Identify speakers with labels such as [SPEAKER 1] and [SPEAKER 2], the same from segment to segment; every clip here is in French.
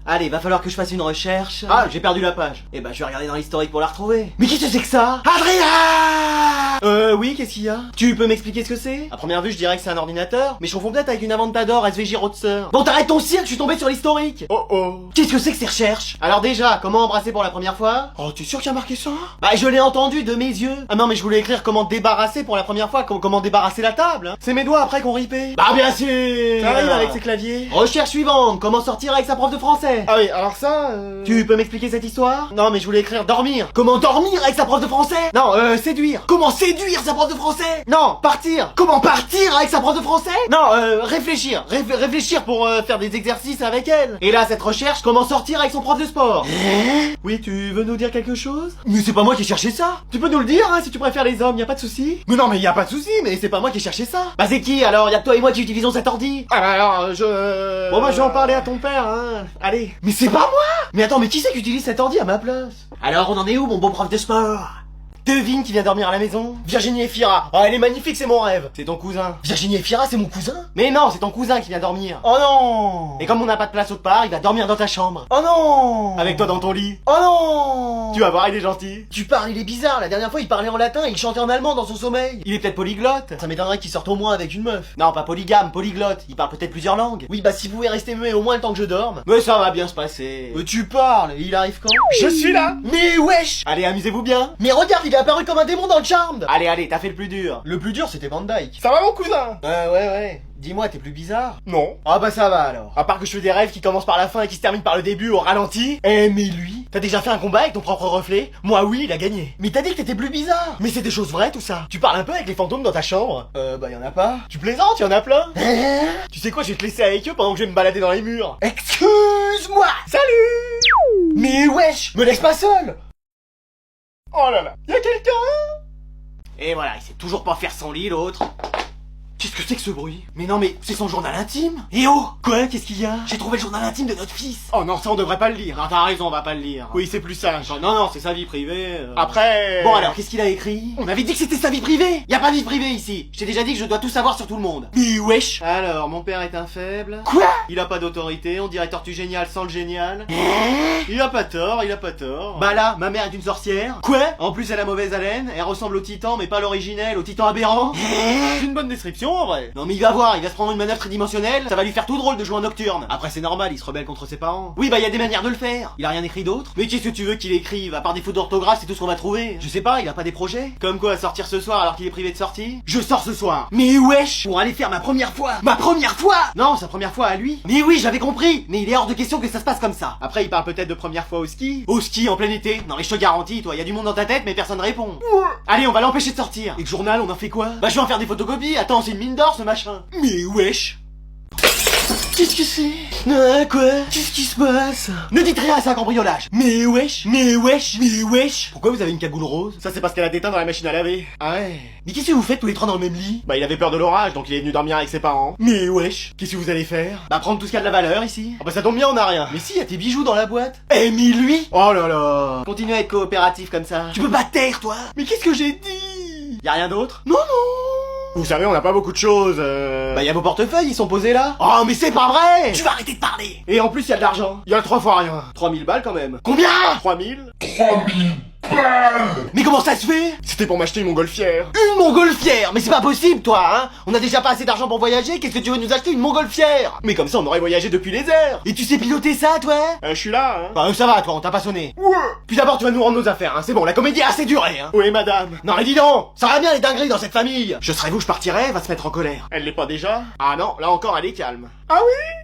[SPEAKER 1] Allez, va falloir que je fasse une recherche. Ah, j'ai perdu la page. Eh ben, je vais regarder dans l'historique pour la retrouver. Mais qu'est-ce que c'est que ça? Adrien! Oui, qu'est-ce qu'il y a? Tu peux m'expliquer ce que c'est? À première vue, je dirais que c'est un ordinateur, mais je confonds peut-être avec une Aventador SVJ Roadster. Bon, t'arrêtes ton cirque, je suis tombé sur l'historique.
[SPEAKER 2] Oh oh.
[SPEAKER 1] Qu'est-ce que c'est que ces recherches? Alors déjà, comment embrasser pour la première fois?
[SPEAKER 2] Oh, t'es sûr qu'il y a marqué ça?
[SPEAKER 1] Bah, je l'ai entendu de mes yeux. Ah non, mais je voulais écrire comment débarrasser pour la première fois, comment débarrasser la table, hein. C'est mes doigts après qu'on ripait. Bah, bien sûr!
[SPEAKER 2] Ça arrive avec ses claviers.
[SPEAKER 1] Recherche suivante, comment sortir avec sa prof de français?
[SPEAKER 2] Ah oui, alors ça...
[SPEAKER 1] Tu peux m'expliquer cette histoire? Non, mais je voulais écrire dormir. Comment dormir avec sa prof de français? Non, séduire. Comment séduire sa prof de français? Non, partir. Comment partir avec sa prof de français? Non, réfléchir. Réfléchir pour faire des exercices avec elle. Et là, cette recherche, comment sortir avec son prof de sport? Oui, tu veux nous dire quelque chose? Mais c'est pas moi qui ai cherché ça. Tu peux nous le dire, hein, si tu préfères les hommes, y a pas de souci.
[SPEAKER 2] Mais non, mais y a pas de souci, mais...
[SPEAKER 1] Mais c'est pas moi qui ai cherché ça. Bah c'est qui alors? Y'a que toi et moi qui utilisons cet ordi.
[SPEAKER 2] Ah bah alors, je...
[SPEAKER 1] Bon bah je vais en parler à ton père, hein. Allez. Mais c'est pas moi. Mais attends, mais qui c'est qui utilise cet ordi à ma place? Alors on en est où, mon beau prof de sport? Devine qui vient dormir à la maison? Virginie Efira. Oh, elle est magnifique, c'est mon rêve. C'est ton cousin. Virginie Efira, c'est mon cousin? Mais non, c'est ton cousin qui vient dormir.
[SPEAKER 2] Oh non.
[SPEAKER 1] Et comme on n'a pas de place autre part, il va dormir dans ta chambre.
[SPEAKER 2] Oh non.
[SPEAKER 1] Avec toi dans ton lit.
[SPEAKER 2] Oh non.
[SPEAKER 1] Tu vas voir, il est gentil. Tu parles, il est bizarre. La dernière fois, il parlait en latin et il chantait en allemand dans son sommeil. Il est peut-être polyglotte. Ça m'étonnerait qu'il sorte au moins avec une meuf. Non, pas polygame, polyglotte. Il parle peut-être plusieurs langues. Oui, bah si vous pouvez rester muet au moins le temps que je dorme. Mais ça va bien se passer. Tu parles, il arrive quand?
[SPEAKER 2] Je suis là.
[SPEAKER 1] Mais wesh. Allez, amusez-vous bien. Mais regarde, il est apparu comme un démon dans le Charmed. Allez, t'as fait le plus dur. Le plus dur, c'était Van Dyke.
[SPEAKER 2] Ça va mon cousin?
[SPEAKER 1] Ouais. Dis-moi, t'es plus bizarre?
[SPEAKER 2] Non.
[SPEAKER 1] Ah bah ça va alors. À part que je fais des rêves qui commencent par la fin et qui se terminent par le début au ralenti. Eh mais lui, t'as déjà fait un combat avec ton propre reflet? Moi oui, il a gagné. Mais t'as dit que t'étais plus bizarre. Mais c'est des choses vraies tout ça. Tu parles un peu avec les fantômes dans ta chambre? Bah y'en a pas. Tu plaisantes, y'en a plein. Tu sais quoi, je vais te laisser avec eux pendant que je vais me balader dans les murs. Excuse-moi. Salut. Mais wesh, me laisse pas seul.
[SPEAKER 2] Oh là là, y'a quelqu'un?
[SPEAKER 1] Et voilà, il sait toujours pas faire son lit l'autre. Qu'est-ce que c'est que ce bruit? Mais non mais c'est son journal intime. Eh oh! Quoi? Qu'est-ce qu'il y a? J'ai trouvé le journal intime de notre fils.
[SPEAKER 2] Oh non, ça on devrait pas le lire.
[SPEAKER 1] Non, t'as raison, on va pas le lire.
[SPEAKER 2] Oui, c'est plus sage.
[SPEAKER 1] Non, c'est sa vie privée.
[SPEAKER 2] Après...
[SPEAKER 1] Bon alors, qu'est-ce qu'il a écrit? On avait dit que c'était sa vie privée. Y a pas de vie privée ici. Je t'ai déjà dit que je dois tout savoir sur tout le monde. Mais wesh. Alors, mon père est un faible. Quoi? Il a pas d'autorité, on dirait Tortue Géniale sans le génial. Il a pas tort. Bah là, ma mère est une sorcière. Quoi? En plus, elle a mauvaise haleine, elle ressemble au titan, mais pas l'originel, au titan aberrant. C'est une bonne description en vrai. Non mais il va voir, il va se prendre une manœuvre tridimensionnelle, ça va lui faire tout drôle de jouer en nocturne. Après c'est normal, il se rebelle contre ses parents. Oui bah y a des manières de le faire. Il a rien écrit d'autre. Mais qu'est-ce que tu veux qu'il écrive? À part des fautes d'orthographe, c'est tout ce qu'on va trouver. Je sais pas, il a pas des projets? Comme quoi, sortir ce soir alors qu'il est privé de sortie? Je sors ce soir. Mais wesh! Pour aller faire ma première fois. Ma première fois! Non, sa première fois à lui. Mais oui, j'avais compris. Mais il est hors de question que ça se passe comme ça. Après il parle peut-être de première fois au ski. Au ski en plein été. Non mais je te garantis, toi, y a du monde dans ta tête mais personne répond. Allez, on va l'empêcher de sortir. Et le journal, on en fait quoi? Bah je vais en faire des photocopies. Attends, c'est une mine d'or ce machin. Mais wesh! Qu'est-ce que c'est? Quoi? Qu'est-ce qui se passe? Ne dites rien à ça, cambriolage! Mais wesh! Pourquoi vous avez une cagoule rose?
[SPEAKER 2] Ça c'est parce qu'elle a déteint dans la machine à laver.
[SPEAKER 1] Ah ouais? Mais qu'est-ce que vous faites tous les trois dans le même lit?
[SPEAKER 2] Bah il avait peur de l'orage, donc il est venu dormir avec ses parents.
[SPEAKER 1] Mais wesh! Qu'est-ce que vous allez faire? Bah prendre tout ce qui a de la valeur ici.
[SPEAKER 2] Ah bah ça tombe bien, on a rien.
[SPEAKER 1] Mais si, y a tes bijoux dans la boîte. Eh mais lui!
[SPEAKER 2] Oh là là!
[SPEAKER 1] Continue à être coopératif comme ça. Tu peux pas te taire, toi! Mais qu'est-ce que j'ai dit? Y a rien d'autre? Non!
[SPEAKER 2] Vous savez, on n'a pas beaucoup de choses,
[SPEAKER 1] Bah y a vos portefeuilles, ils sont posés là. Oh mais c'est pas vrai! Tu vas arrêter de parler!
[SPEAKER 2] Et en plus, y a de l'argent. Y a 3 fois rien.
[SPEAKER 1] 3000 balles quand même. Combien?
[SPEAKER 2] 3000.
[SPEAKER 1] Mais comment ça se fait?
[SPEAKER 2] C'était pour m'acheter une montgolfière.
[SPEAKER 1] Une montgolfière? Mais c'est pas possible toi, hein? On a déjà pas assez d'argent pour voyager, qu'est-ce que tu veux nous acheter une montgolfière?
[SPEAKER 2] Mais comme ça, on aurait voyagé depuis les airs.
[SPEAKER 1] Et tu sais piloter ça, toi?
[SPEAKER 2] Je suis là, hein.
[SPEAKER 1] Bah ça va toi, on t'a pas sonné.
[SPEAKER 2] Ouais.
[SPEAKER 1] Puis d'abord tu vas nous rendre nos affaires, hein. C'est bon, la comédie a assez duré, hein.
[SPEAKER 2] Oui, madame.
[SPEAKER 1] Non mais dis donc, ça va bien les dingueries dans cette famille. Je serais vous, je partirais, elle va se mettre en colère.
[SPEAKER 2] Elle l'est pas déjà? Ah non, là encore, elle est calme.
[SPEAKER 1] Ah oui?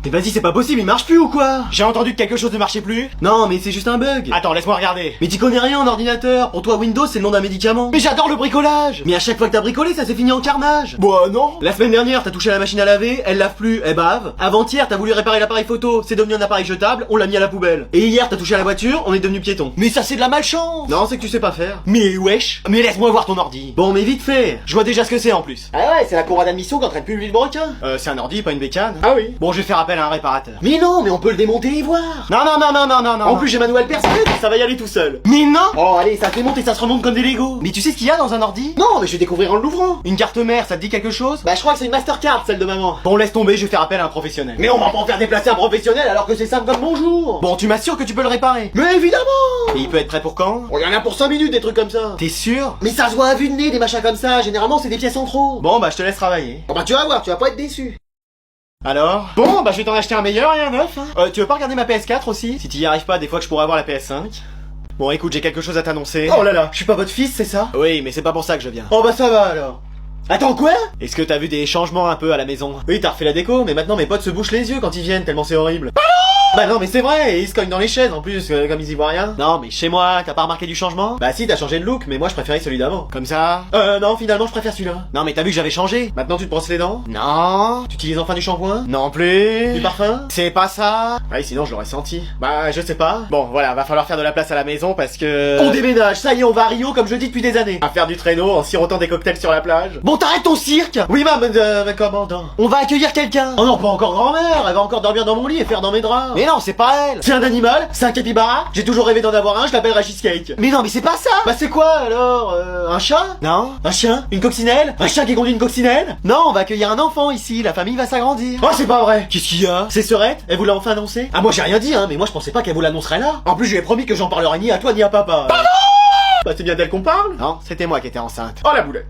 [SPEAKER 1] Mais vas-y, c'est pas possible, il marche plus ou quoi? J'ai entendu que quelque chose ne marchait plus. Non, mais c'est juste un bug.
[SPEAKER 2] Attends, laisse-moi regarder.
[SPEAKER 1] Mais t'y connais rien en ordinateur. Pour toi, Windows, c'est le nom d'un médicament. Mais j'adore le bricolage. Mais à chaque fois que t'as bricolé, ça s'est fini en carnage.
[SPEAKER 2] Bah non.
[SPEAKER 1] La semaine dernière, t'as touché à la machine à laver, elle lave plus, elle bave. Avant-hier, t'as voulu réparer l'appareil photo, c'est devenu un appareil jetable, on l'a mis à la poubelle. Et hier, t'as touché à la voiture, on est devenu piéton. Mais ça, c'est de la malchance. Non, c'est que tu sais pas faire. Mais wesh. Mais laisse-moi voir ton ordi. Bon, mais vite fait. Je vois déjà ce que c'est en plus. Ah ouais, c'est la cour d'admission qui entraîne plus le broquin.
[SPEAKER 2] C'est un ordi, pas une bécane.
[SPEAKER 1] Ah oui. Bon, je vais faire appel appelle un réparateur. Mais non, mais on peut le démonter et voir. Non, non, non, non, non, non, non.
[SPEAKER 2] En plus, j'ai ma nouvelle personne, ça va y aller tout seul.
[SPEAKER 1] Mais non. Oh, allez, ça se démonte et ça se remonte comme des Lego. Mais tu sais ce qu'il y a dans un ordi?
[SPEAKER 2] Non, mais je vais découvrir en l'ouvrant.
[SPEAKER 1] Une carte mère, ça te dit quelque chose?
[SPEAKER 2] Bah, je crois que c'est une Mastercard, celle de maman.
[SPEAKER 1] Bon, laisse tomber, je vais faire appel à un professionnel.
[SPEAKER 2] Mais on va pas en faire déplacer un professionnel alors que c'est simple comme bonjour.
[SPEAKER 1] Bon, tu m'assures que tu peux le réparer?
[SPEAKER 2] Mais évidemment.
[SPEAKER 1] Et il peut être prêt pour quand?
[SPEAKER 2] On y en a pour 5 minutes des trucs comme ça.
[SPEAKER 1] T'es sûr?
[SPEAKER 2] Mais ça se voit à vue de nez des machins comme ça, généralement c'est des pièces en trop.
[SPEAKER 1] Bon, bah je te laisse travailler.
[SPEAKER 2] Bon bah tu vas voir, tu vas pas être déçu.
[SPEAKER 1] Alors?
[SPEAKER 2] Bon bah je vais t'en acheter un meilleur et un neuf hein.
[SPEAKER 1] Tu veux pas regarder ma PS4 aussi? Si t'y arrives pas, des fois que je pourrais avoir la PS5. Bon, écoute, j'ai quelque chose à t'annoncer.
[SPEAKER 2] Oh là là, je suis pas votre fils, c'est ça?
[SPEAKER 1] Oui, mais c'est pas pour ça que je viens.
[SPEAKER 2] Oh bah ça va alors. Attends quoi?
[SPEAKER 1] Est-ce que t'as vu des changements un peu à la maison? Oui, t'as refait la déco, mais maintenant mes potes se bouchent les yeux quand ils viennent, tellement c'est horrible. Bah non mais c'est vrai, et ils se cognent dans les chaises en plus, comme ils y voient rien. Non mais chez moi, t'as pas remarqué du changement? Bah si, t'as changé de look, mais moi je préférais celui d'avant. Comme ça?
[SPEAKER 2] Non, finalement je préfère celui-là.
[SPEAKER 1] Non mais t'as vu que j'avais changé?
[SPEAKER 2] Maintenant tu te brosses les dents?
[SPEAKER 1] Non.
[SPEAKER 2] Tu utilises enfin du shampoing?
[SPEAKER 1] Non plus.
[SPEAKER 2] Du parfum?
[SPEAKER 1] C'est pas ça.
[SPEAKER 2] Ouais, sinon je l'aurais senti. Bah je sais pas.
[SPEAKER 1] Bon voilà, va falloir faire de la place à la maison parce que...
[SPEAKER 2] On déménage, ça y est, on va à Rio comme je dis depuis des années.
[SPEAKER 1] À faire du traîneau en sirotant des cocktails sur la plage.
[SPEAKER 2] Bon t'arrêtes ton cirque.
[SPEAKER 1] Oui ma commandant.
[SPEAKER 2] On va accueillir quelqu'un. Oh non, pas encore grand-mère, elle va encore dormir dans mon lit et faire dans mes draps.
[SPEAKER 1] Mais non, c'est pas elle.
[SPEAKER 2] C'est un animal, c'est un capybara. J'ai toujours rêvé d'en avoir un, je l'appellerai Cheesecake.
[SPEAKER 1] Mais non mais c'est pas ça.
[SPEAKER 2] Bah c'est quoi alors? Un chat?
[SPEAKER 1] Non.
[SPEAKER 2] Un chien? Une coccinelle? Un chien qui conduit une coccinelle?
[SPEAKER 1] Non, on va accueillir un enfant ici, la famille va s'agrandir.
[SPEAKER 2] Oh c'est pas vrai.
[SPEAKER 1] Qu'est-ce qu'il y a?
[SPEAKER 2] C'est Serette? Elle vous l'a enfin annoncé? Ah moi j'ai rien dit hein, mais moi je pensais pas qu'elle vous l'annoncerait là. En plus je lui ai promis que j'en parlerai ni à toi ni à papa.
[SPEAKER 1] Pardon.
[SPEAKER 2] Bah c'est bien d'elle qu'on parle.
[SPEAKER 1] Non, c'était moi qui étais enceinte.
[SPEAKER 2] Oh la boulette.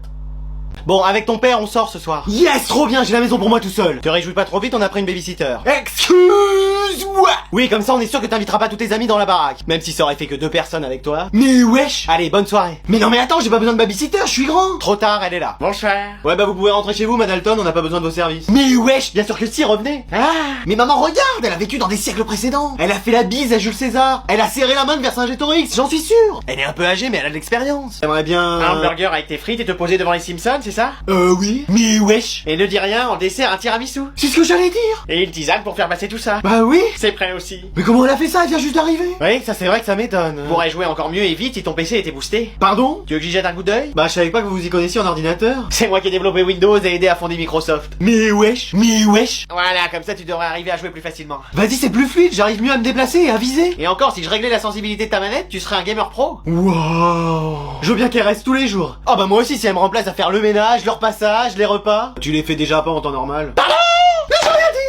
[SPEAKER 1] Bon, avec ton père, on sort ce soir.
[SPEAKER 2] Yes, trop bien, j'ai la maison pour moi tout seul.
[SPEAKER 1] Te réjouis pas trop vite, on a pris une babysitter.
[SPEAKER 2] Excuse-moi.
[SPEAKER 1] Oui, comme ça on est sûr que t'inviteras pas tous tes amis dans la baraque. Même si ça aurait fait que 2 personnes avec toi.
[SPEAKER 2] Mais wesh.
[SPEAKER 1] Allez, bonne soirée.
[SPEAKER 2] Mais non mais attends, j'ai pas besoin de babysitter, je suis grand.
[SPEAKER 1] Trop tard, elle est là.
[SPEAKER 2] Bonsoir.
[SPEAKER 1] Ouais bah vous pouvez rentrer chez vous, Madalton, on n'a pas besoin de vos services.
[SPEAKER 2] Mais wesh, bien sûr que si, revenez.
[SPEAKER 1] Ah.
[SPEAKER 2] Mais maman regarde, elle a vécu dans des siècles précédents. Elle a fait la bise à Jules César. Elle a serré la main de Vercingétorix, j'en suis sûr.
[SPEAKER 1] Elle est un peu âgée, mais elle a de l'expérience.
[SPEAKER 2] J'aimerais bien...
[SPEAKER 1] Un hamburger avec tes frites et te poser devant les Simpsons, c'est ça?
[SPEAKER 2] Oui. Mais wesh.
[SPEAKER 1] Et ne dis rien, en dessert un tiramisu.
[SPEAKER 2] C'est ce que j'allais dire.
[SPEAKER 1] Et une tisane pour faire passer tout ça.
[SPEAKER 2] Bah oui.
[SPEAKER 1] C'est prêt aussi.
[SPEAKER 2] Mais comment elle a fait ça? Elle vient juste d'arriver.
[SPEAKER 1] Oui, ça c'est vrai que ça m'étonne. Tu pourrais jouer encore mieux et vite si ton PC était boosté.
[SPEAKER 2] Pardon?
[SPEAKER 1] Tu veux que j'y jette un coup d'œil?
[SPEAKER 2] Bah je savais pas que vous vous y connaissiez en ordinateur.
[SPEAKER 1] C'est moi qui ai développé Windows et aidé à fonder Microsoft.
[SPEAKER 2] Mais wesh. Mais wesh.
[SPEAKER 1] Voilà, comme ça tu devrais arriver à jouer plus facilement.
[SPEAKER 2] Vas-y, c'est plus fluide, j'arrive mieux à me déplacer et à viser.
[SPEAKER 1] Et encore, si je réglais la sensibilité de ta manette, tu serais un gamer pro.
[SPEAKER 2] Wow. Je veux bien qu'elle reste tous les jours.
[SPEAKER 1] Oh bah moi aussi, si elle me remplace à faire le ménage, le repassage, les repas.
[SPEAKER 2] Tu les fais déjà pas en temps normal.
[SPEAKER 1] Pardon.
[SPEAKER 2] Mais j'ai rien dit.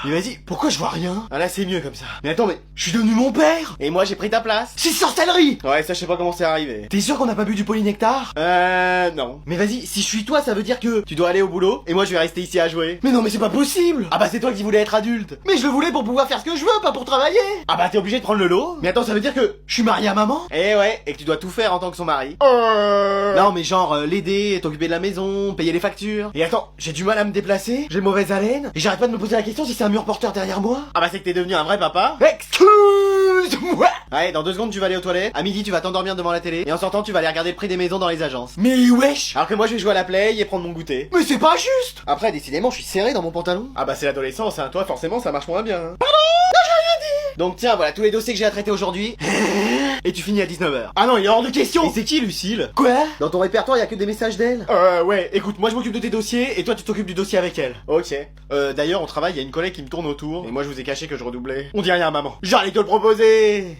[SPEAKER 2] Mais vas-y, pourquoi je vois rien?
[SPEAKER 1] Ah là c'est mieux comme ça.
[SPEAKER 2] Mais attends, mais je suis devenu mon père.
[SPEAKER 1] Et moi j'ai pris ta place.
[SPEAKER 2] C'est sorcellerie.
[SPEAKER 1] Ouais, ça je sais pas comment c'est arrivé.
[SPEAKER 2] T'es sûr qu'on n'a pas bu du polynectar?
[SPEAKER 1] Non.
[SPEAKER 2] Mais vas-y, si je suis toi, ça veut dire que...
[SPEAKER 1] Tu dois aller au boulot, et moi je vais rester ici à jouer.
[SPEAKER 2] Mais non, mais c'est pas possible.
[SPEAKER 1] Ah bah c'est toi qui voulais être adulte.
[SPEAKER 2] Mais je le voulais pour pouvoir faire ce que je veux, pas pour travailler.
[SPEAKER 1] Ah bah t'es obligé de prendre le lot.
[SPEAKER 2] Mais attends, ça veut dire que je suis marié à maman?
[SPEAKER 1] Eh ouais, et que tu dois tout faire en tant que son mari.
[SPEAKER 2] Non,
[SPEAKER 1] Non mais genre l'aider, t'occuper de la maison, payer les factures.
[SPEAKER 2] Et attends, j'ai du mal à me déplacer, j'ai mauvaise haleine, et j'arrête pas de me poser la question si c'est un mur porteur derrière moi.
[SPEAKER 1] Ah bah c'est que t'es devenu un vrai papa.
[SPEAKER 2] Excuse-moi.
[SPEAKER 1] Ouais, dans 2 secondes tu vas aller aux toilettes, à midi tu vas t'endormir devant la télé, et en sortant tu vas aller regarder le prix des maisons dans les agences.
[SPEAKER 2] Mais wesh.
[SPEAKER 1] Alors que moi je vais jouer à la play et prendre mon goûter.
[SPEAKER 2] Mais c'est pas juste.
[SPEAKER 1] Après décidément je suis serré dans mon pantalon. Ah bah c'est l'adolescence, hein, toi forcément ça marche moins bien. Hein. Donc tiens, voilà tous les dossiers que j'ai à traiter aujourd'hui. Et tu finis à 19h.
[SPEAKER 2] Ah non, il est hors de question.
[SPEAKER 1] Et c'est qui Lucille?
[SPEAKER 2] Quoi?
[SPEAKER 1] Dans ton répertoire, y a que des messages d'elle?
[SPEAKER 2] Ouais, écoute, moi je m'occupe de tes dossiers, et toi tu t'occupes du dossier avec elle.
[SPEAKER 1] Ok. D'ailleurs, au travail, y a une collègue qui me tourne autour, et moi je vous ai caché que je redoublais.
[SPEAKER 2] On dit rien à maman. J'allais te le proposer.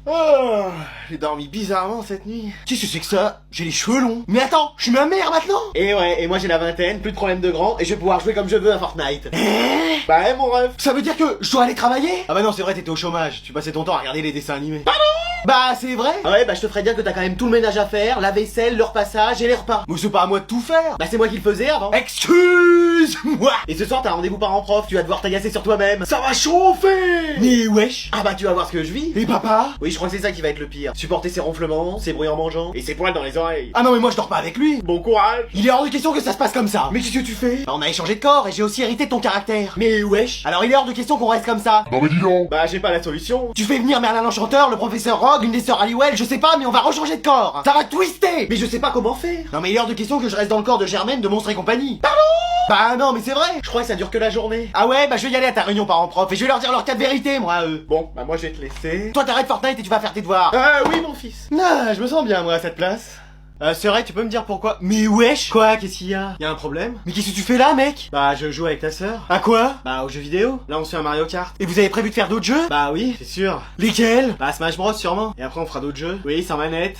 [SPEAKER 1] Oh, j'ai dormi bizarrement cette nuit.
[SPEAKER 2] Qu'est-ce que c'est que ça? J'ai les cheveux longs. Mais attends, je suis ma mère maintenant.
[SPEAKER 1] Et ouais, et moi j'ai la vingtaine, plus de problème de grand, et je vais pouvoir jouer comme je veux à Fortnite. Bah ouais mon ref.
[SPEAKER 2] Ça veut dire que je dois aller travailler?
[SPEAKER 1] Ah bah non, c'est vrai, t'étais au chômage, tu passais ton temps à regarder les dessins animés.
[SPEAKER 2] Bah c'est vrai.
[SPEAKER 1] Ah ouais, bah je te ferais dire que t'as quand même tout le ménage à faire, la vaisselle, le repassage et les repas.
[SPEAKER 2] Mais c'est pas à moi de tout faire.
[SPEAKER 1] Bah c'est moi qui le faisais avant.
[SPEAKER 2] Excuse-moi.
[SPEAKER 1] Et ce soir t'as rendez-vous parent-prof, tu vas devoir t'agacer sur toi-même.
[SPEAKER 2] Ça va chauffer. Mais wesh.
[SPEAKER 1] Ah bah tu vas voir ce que je vis.
[SPEAKER 2] Et papa?
[SPEAKER 1] Oui, je crois que c'est ça qui va être le pire. Supporter ses ronflements, ses bruits en mangeant, et ses poils dans les oreilles.
[SPEAKER 2] Ah non mais moi je dors pas avec lui.
[SPEAKER 1] Bon courage.
[SPEAKER 2] Il est hors de question que ça se passe comme ça. Mais qu'est-ce que tu fais?
[SPEAKER 1] Bah, on a échangé de corps et j'ai aussi hérité de ton caractère.
[SPEAKER 2] Mais wesh.
[SPEAKER 1] Alors il est hors de question qu'on reste comme ça.
[SPEAKER 3] Non mais dis donc.
[SPEAKER 1] Bah j'ai pas la solution.
[SPEAKER 2] Tu fais venir Merlin l'Enchanteur, le professeur Rogue, une des sœurs Halliwell, je sais pas, mais on va rechanger de corps. Ça va twister.
[SPEAKER 1] Mais je sais pas comment faire.
[SPEAKER 2] Non mais il est hors de question que je reste dans le corps de Germaine de Monstres et compagnie.
[SPEAKER 1] Pardon?
[SPEAKER 2] Bah non mais c'est vrai.
[SPEAKER 1] Je crois que ça dure que la journée.
[SPEAKER 2] Ah ouais, bah je vais y aller à ta réunion parents-prof et je vais leur dire leur cas de vérité moi à eux.
[SPEAKER 1] Bon, bah moi je vais te laisser.
[SPEAKER 2] Toi t'arrêtes Fortnite et tu vas faire tes devoirs.
[SPEAKER 1] Oui mon fils.
[SPEAKER 2] Ah, je me sens bien moi à cette place.
[SPEAKER 1] C'est vrai, tu peux me dire pourquoi? Mais wesh! Quoi? Qu'est-ce qu'il y a? Y a un problème? Mais qu'est-ce que tu fais là, mec? Bah, je joue avec ta sœur. À quoi? Bah, aux jeux vidéo. Là, on se fait un Mario Kart. Et vous avez prévu de faire d'autres jeux? Bah oui, c'est sûr. Lesquels? Bah, Smash Bros, sûrement. Et après, on fera d'autres jeux. Oui, sans manette.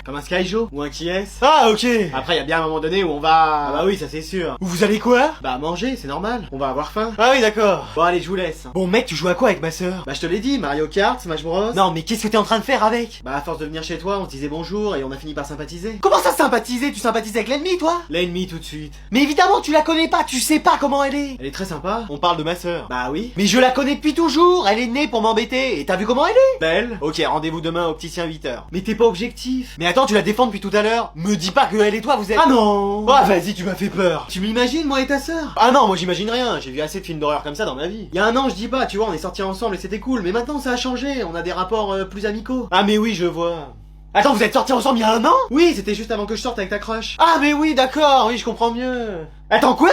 [SPEAKER 1] Comme un Skyjo. Ou un KS. Ah, ok. Après, y a bien un moment donné où on va... Ah bah oui, ça c'est sûr. Où vous allez quoi? Bah, manger, c'est normal. On va avoir faim. Ah oui, d'accord. Bon, allez, je vous laisse. Bon, mec, tu joues à quoi avec ma sœur? Bah, je te l'ai dit, Mario Kart, Smash Bros. Non, mais qu'est-ce que t'es en train de faire avec? Bah, à force de venir chez toi, on se disait bonjour et on a fini par sympathiser. Comment ça sympathiser? Tu sympathises avec l'ennemi, toi? L'ennemi, tout de suite. Mais évidemment, tu la connais pas, tu sais pas comment elle est. Elle est très sympa. On parle de ma sœur. Bah oui. Mais je la connais depuis toujours. Elle est née pour m'embêter. Et t'as vu comment elle est? Belle. Ok, rendez-vous demain au opticien 8h. Mais t'es pas objectif. Mais attends, tu la défends depuis tout à l'heure. Me dis pas que elle et toi vous êtes... Ah non. Ah vas-y, tu m'as fait peur. Tu m'imagines, moi et ta sœur? Ah non, moi j'imagine rien. J'ai vu assez de films d'horreur comme ça dans ma vie. Il y a un an, je dis pas, tu vois, on est sortis ensemble et c'était cool. Mais maintenant, ça a changé. On a des rapports plus amicaux. Ah mais oui, je vois. Attends, vous êtes sortis ensemble il y a un an? Oui, c'était juste avant que je sorte avec ta crush. Ah mais oui, d'accord, oui, je comprends mieux. Attends, quoi?